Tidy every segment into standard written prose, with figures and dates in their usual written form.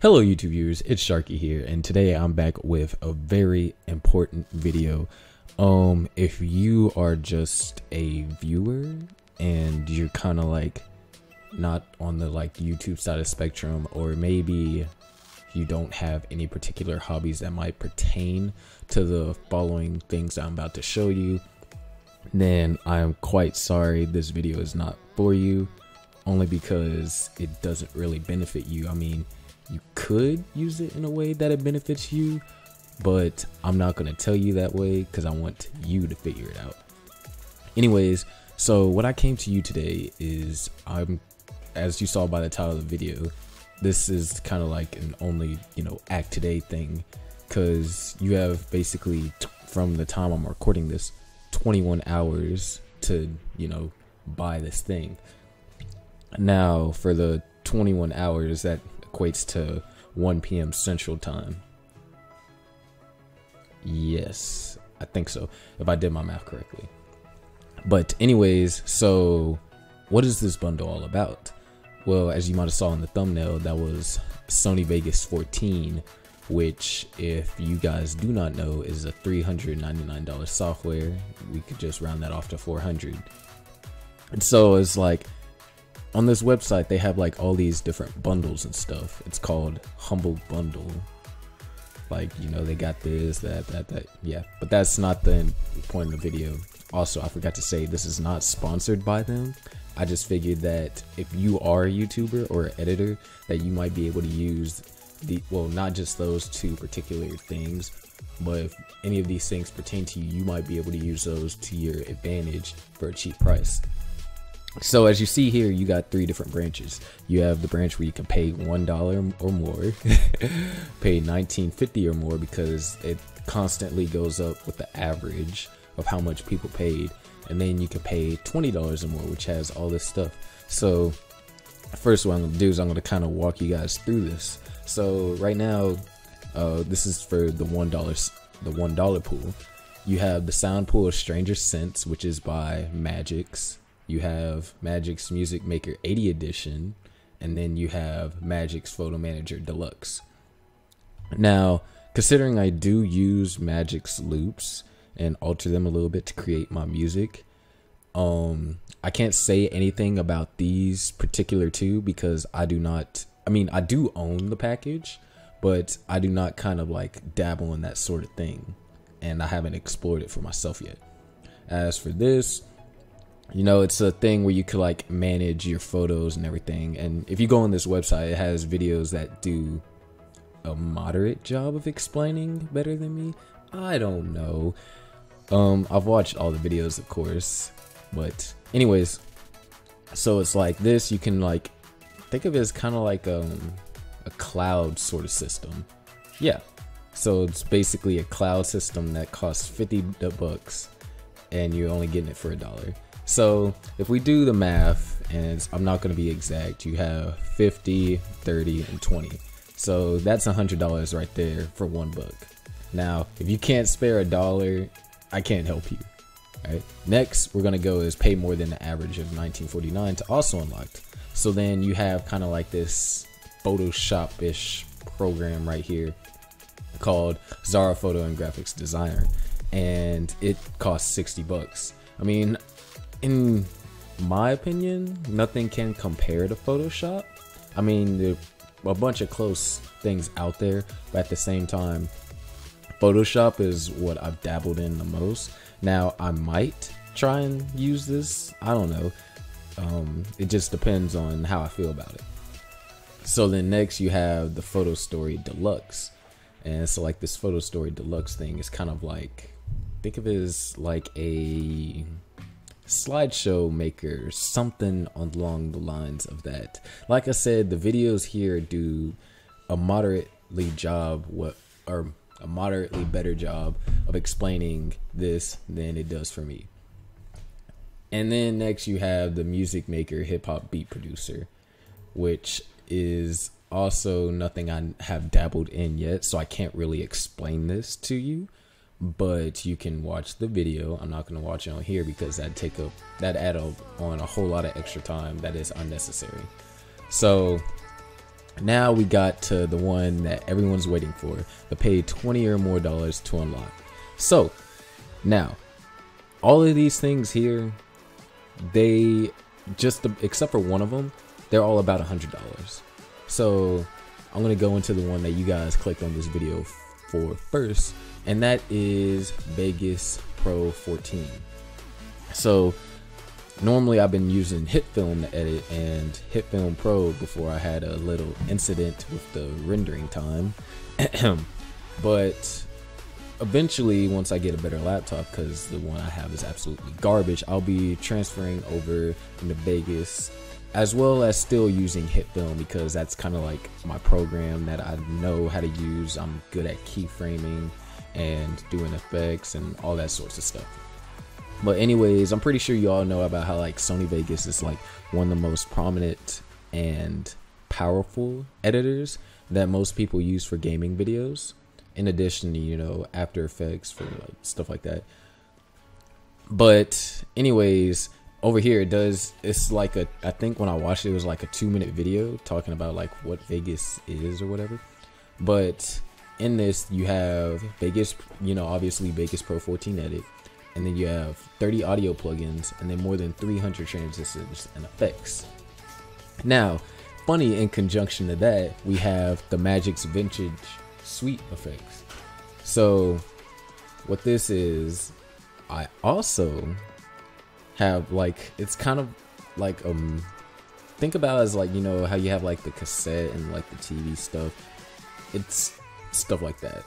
Hello YouTube viewers, it's Sharky here, and today I'm back with a very important video. If you are just a viewer and you're kind of like not on the YouTube side of spectrum, or maybe you don't have any particular hobbies that might pertain to the following things I'm about to show you, then I'm quite sorry this video is not for you, only because it doesn't really benefit you. I mean, you could use it in a way that it benefits you, but I'm not going to tell you that way because I want you to figure it out. Anyways, so what I came to you today is, as you saw by the title of the video, this is kind of like an only, act today thing, because you have basically, from the time I'm recording this, 21 hours to, buy this thing. Now, for the 21 hours, that equates to 1 p.m. Central Time. Yes, I think so, if I did my math correctly. But anyways, so what is this bundle all about? Well, as you might have saw in the thumbnail, that was Sony Vegas 14, which, if you guys do not know, is a $399 software. We could just round that off to $400. And so it's like, on this website, they have like all these different bundles and stuff. It's called Humble Bundle. They got this, that, yeah. But that's not the point of the video. Also, I forgot to say, this is not sponsored by them. I just figured that if you are a YouTuber or an editor, that you might be able to use not just those two particular things, but if any of these things pertain to you, you might be able to use those to your advantage for a cheap price. So as you see here, you got three different branches. You have the branch where you can pay $1 or more, pay $19.50 or more, because it constantly goes up with the average of how much people paid. And then you can pay $20 or more, which has all this stuff. So first, what I'm gonna do is I'm gonna kind of walk you guys through this. So right now, this is for the $1 pool. You have the sound pool of Stranger Sense, which is by Magix. You have Magix Music Maker 80 Edition, and then you have Magix Photo Manager Deluxe. Now, considering I do use Magix loops and alter them a little bit to create my music, I can't say anything about these particular two because I do own the package, but I do not kind of like dabble in that sort of thing, and I haven't explored it for myself yet. As for this, it's a thing where you could like manage your photos and everything. And if you go on this website, it has videos that do a moderate job of explaining better than me. I don't know. I've watched all the videos, of course, but anyways, so it's like this. You can like think of it as kind of like a cloud sort of system. Yeah. So it's basically a cloud system that costs $50, and you're only getting it for $1. So if we do the math, and I'm not going to be exact, you have 50, 30, and 20. So that's $100 right there for $1. Now, if you can't spare $1, I can't help you. All right. Next, we're going to go is pay more than the average of $19.49 to also unlock. So then you have kind of like this Photoshop-ish program right here called Zara Photo and Graphics Designer, and it costs $60. I mean, in my opinion, nothing can compare to Photoshop. I mean, there are a bunch of close things out there, but at the same time, Photoshop is what I've dabbled in the most. Now, I might try and use this. I don't know. It just depends on how I feel about it. So then next you have the Photo Story Deluxe. And so like this Photo Story Deluxe thing is kind of like, think of it as like a slideshow maker, something along the lines of that. Like I said, the videos here do a moderately better job of explaining this than it does for me. And then next you have the Music Maker Hip Hop Beat Producer, which is also nothing I have dabbled in yet, so I can't really explain this to you. But you can watch the video. I'm not going to watch it on here because that add on a whole lot of extra time that is unnecessary. So Now we got to the one that everyone's waiting for, the pay $20 or more to unlock. So now all of these things here, they just, except for one of them, they're all about $100. So I'm gonna go into the one that you guys clicked on this video for first, and that is Vegas Pro 14. So normally I've been using HitFilm to edit, and HitFilm Pro before I had a little incident with the rendering time. But eventually, once I get a better laptop, because the one I have is absolutely garbage, I'll be transferring over into Vegas, as well as still using HitFilm, because that's kind of like my program that I know how to use. I'm good at keyframing and doing effects and all that sorts of stuff. But anyways, I'm pretty sure you all know about how like Sony Vegas is like one of the most prominent and powerful editors that most people use for gaming videos, in addition to, you know, After Effects for like stuff like that. But anyways, over here it's like a, I think when I watched it, it was like a 2-minute video talking about like what Vegas is or whatever. But in this you have Vegas, you know, obviously Vegas Pro 14 edit, and then you have 30 audio plugins, and then more than 300 transitions and effects. Now, funny, in conjunction to that, we have the Magic's Vintage Suite effects. So what this is, I also have like, it's kind of like think about it as like, you know how you have like the cassette and like the TV stuff. It's stuff like that.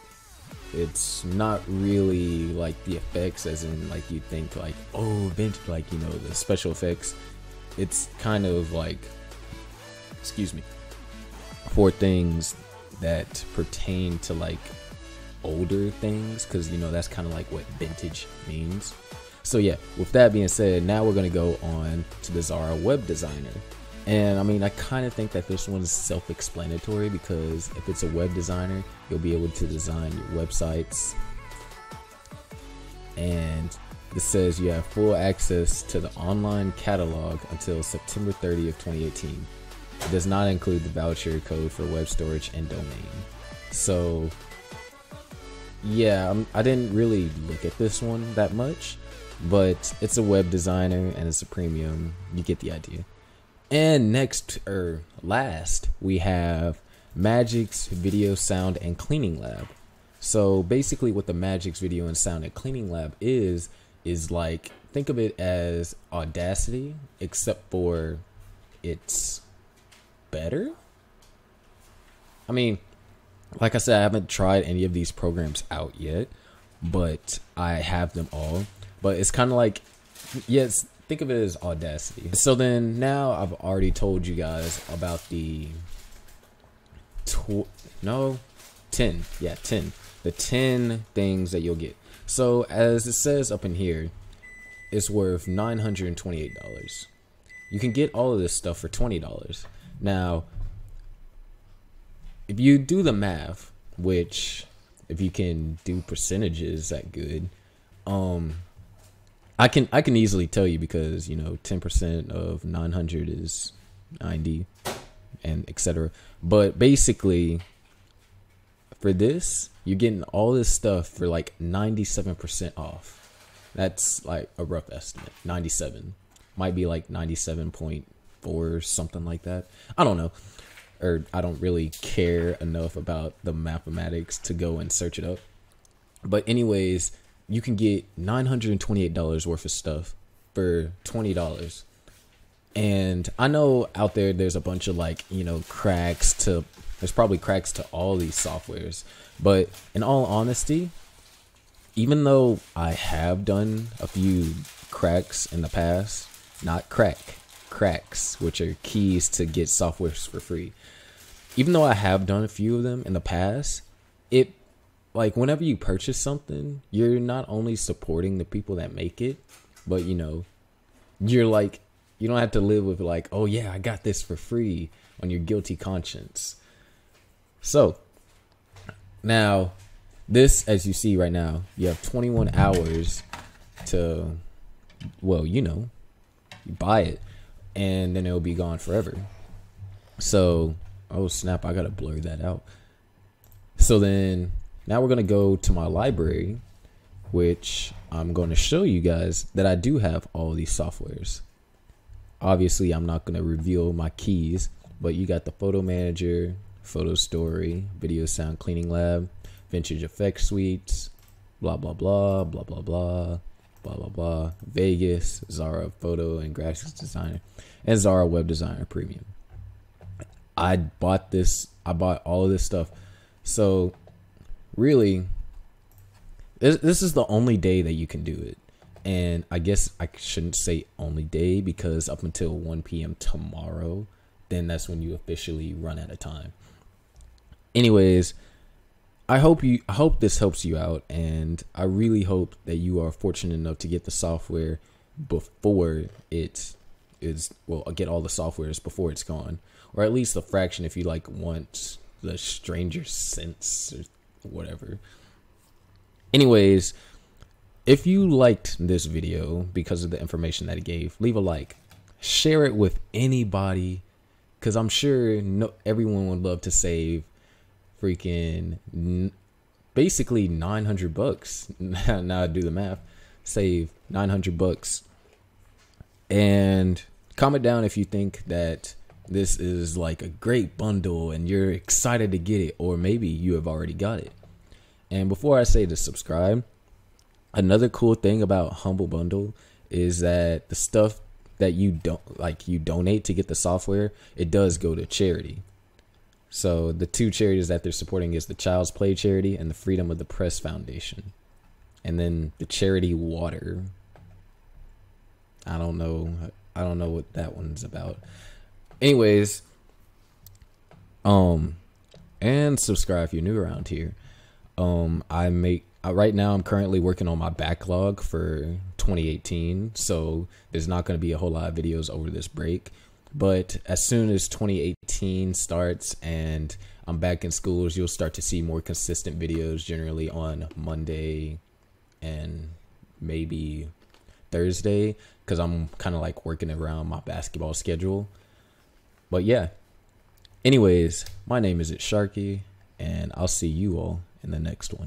It's not really like the effects as in like you think like, oh, vintage, like, you know, the special effects. It's kind of like, excuse me, for things that pertain to like older things, because, you know, that's kind of like what vintage means. So yeah, with that being said, now we're going to go on to the Zara web designer. And I mean, I kind of think that this one's self-explanatory, because if it's a web designer, you'll be able to design your websites. And this says you have full access to the online catalog until September 30th, 2018. It does not include the voucher code for web storage and domain. So yeah, I didn't really look at this one that much, but it's a web designer and it's a premium. You get the idea. And next, or last, we have Magic's Video, Sound, and Cleaning Lab. So basically what the Magic's Video and Sound and Cleaning Lab is like, think of it as Audacity, except for it's better. I mean, like I said, I haven't tried any of these programs out yet, but I have them all. But it's kind of like, yes, think of it as Audacity. So then now I've already told you guys about the 10. Yeah, 10. The 10 things that you'll get. So as it says up in here, it's worth $928. You can get all of this stuff for $20. Now, if you do the math, which if you can do percentages that good, I can easily tell you, because, you know, 10% of 900 is 90, and etc. But basically, for this, you're getting all this stuff for like 97% off. That's like a rough estimate. 97 might be like 97.4, something like that. I don't know, or I don't really care enough about the mathematics to go and search it up. But anyways, you can get $928 worth of stuff for $20. And I know out there's a bunch of like, you know, there's probably cracks to all these softwares. But in all honesty, even though I have done a few cracks in the past, not cracks, which are keys to get softwares for free. Even though I have done a few of them in the past, like, whenever you purchase something, you're not only supporting the people that make it, but, you know, you're like, you don't have to live with like, oh yeah, I got this for free on your guilty conscience. So now this, as you see right now, you have 21 hours to, well, you know, you buy it and then it'll be gone forever. So Oh snap, I gotta blur that out. So then now we're gonna go to my library, which I'm going to show you guys that I do have all these softwares. Obviously, I'm not going to reveal my keys, but you got the photo manager, photo story, video sound cleaning lab, vintage effects suites, blah, blah, blah, blah, blah, blah, blah, blah, blah, Vegas, Zara photo and graphics designer, and Zara web designer premium. I bought all of this stuff. So really, this is the only day that you can do it. And I guess I shouldn't say only day, because up until 1 p.m. tomorrow, then that's when you officially run out of time. Anyways, I hope this helps you out, and I really hope that you are fortunate enough to get the software before it is, well, get all the softwares before it's gone, or at least a fraction if you like want the Stranger Sense or whatever. Anyways, if you liked this video because of the information that it gave, leave a like, share it with anybody, because I'm sure everyone would love to save freaking basically $900. Now I do the math, save $900. And comment down if you think that this is like a great bundle and you're excited to get it, or maybe you have already got it. And before I say to subscribe, another cool thing about Humble Bundle is that the stuff that you donate to get the software, it does go to charity. So the two charities that they're supporting is the Child's Play charity and the Freedom of the Press Foundation. And then the charity Water, I don't know what that one's about. Anyways, and subscribe if you're new around here. Right now I'm currently working on my backlog for 2018, so there's not going to be a whole lot of videos over this break. But as soon as 2018 starts and I'm back in schools, you'll start to see more consistent videos, generally on Monday and maybe Thursday, because I'm kind of like working around my basketball schedule. But yeah, anyways, my name is ITZsharky, and I'll see you all in the next one.